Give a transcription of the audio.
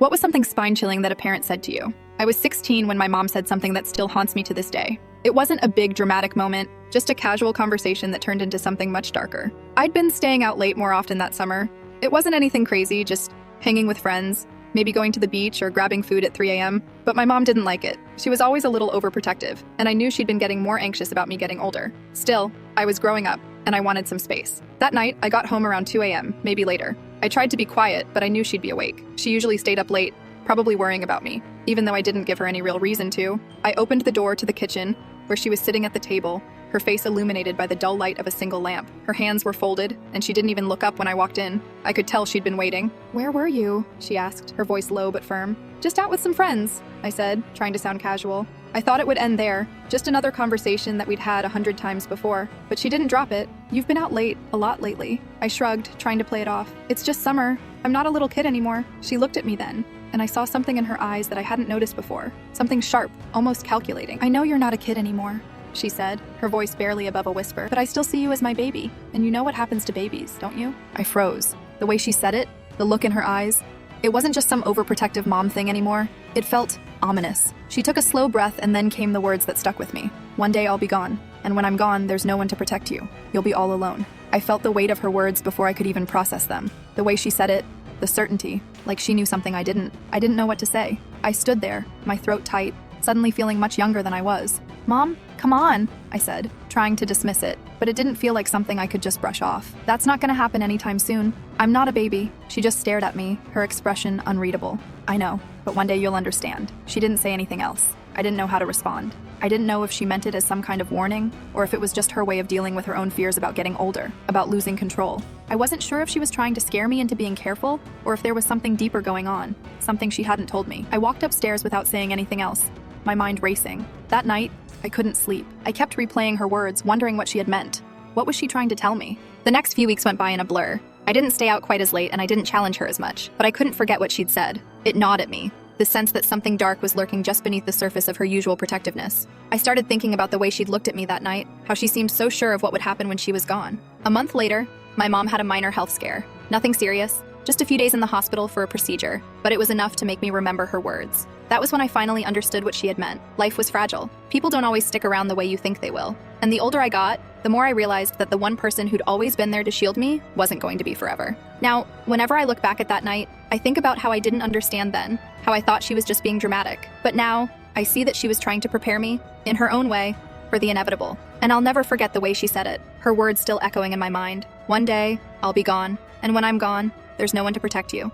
What was something spine-chilling that a parent said to you? I was 16 when my mom said something that still haunts me to this day. It wasn't a big dramatic moment, just a casual conversation that turned into something much darker. I'd been staying out late more often that summer. It wasn't anything crazy, just hanging with friends, maybe going to the beach or grabbing food at 3 a.m., but my mom didn't like it. She was always a little overprotective, and I knew she'd been getting more anxious about me getting older. Still, I was growing up, and I wanted some space. That night, I got home around 2 a.m., maybe later. I tried to be quiet, but I knew she'd be awake. She usually stayed up late, probably worrying about me, even though I didn't give her any real reason to. I opened the door to the kitchen, where she was sitting at the table, her face illuminated by the dull light of a single lamp. Her hands were folded, and she didn't even look up when I walked in. I could tell she'd been waiting. "Where were you?" she asked, her voice low but firm. "Just out with some friends," I said, trying to sound casual. I thought it would end there, just another conversation that we'd had 100 times before. But she didn't drop it. "You've been out late, a lot lately." I shrugged, trying to play it off. "It's just summer. I'm not a little kid anymore." She looked at me then, and I saw something in her eyes that I hadn't noticed before. Something sharp, almost calculating. "I know you're not a kid anymore," she said, her voice barely above a whisper, "but I still see you as my baby, and you know what happens to babies, don't you?" I froze. The way she said it, the look in her eyes, it wasn't just some overprotective mom thing anymore. It felt ominous. She took a slow breath, and then came the words that stuck with me. "One day I'll be gone, and when I'm gone, there's no one to protect you. You'll be all alone." I felt the weight of her words before I could even process them. The way she said it, the certainty, like she knew something I didn't. I didn't know what to say. I stood there, my throat tight, suddenly feeling much younger than I was. "Mom, come on," I said, trying to dismiss it, but it didn't feel like something I could just brush off. "That's not gonna happen anytime soon. I'm not a baby." She just stared at me, her expression unreadable. "I know, but one day you'll understand." She didn't say anything else. I didn't know how to respond. I didn't know if she meant it as some kind of warning, or if it was just her way of dealing with her own fears about getting older, about losing control. I wasn't sure if she was trying to scare me into being careful, or if there was something deeper going on, something she hadn't told me. I walked upstairs without saying anything else, my mind racing. That night, I couldn't sleep. I kept replaying her words, wondering what she had meant. What was she trying to tell me? The next few weeks went by in a blur. I didn't stay out quite as late, and I didn't challenge her as much, but I couldn't forget what she'd said. It gnawed at me, the sense that something dark was lurking just beneath the surface of her usual protectiveness. I started thinking about the way she'd looked at me that night, how she seemed so sure of what would happen when she was gone. A month later, my mom had a minor health scare. Nothing serious, just a few days in the hospital for a procedure, but it was enough to make me remember her words. That was when I finally understood what she had meant. Life was fragile. People don't always stick around the way you think they will. And the older I got, the more I realized that the one person who'd always been there to shield me wasn't going to be forever. Now, whenever I look back at that night, I think about how I didn't understand then, how I thought she was just being dramatic. But now, I see that she was trying to prepare me, in her own way, for the inevitable. And I'll never forget the way she said it, her words still echoing in my mind. "One day, I'll be gone, and when I'm gone, there's no one to protect you."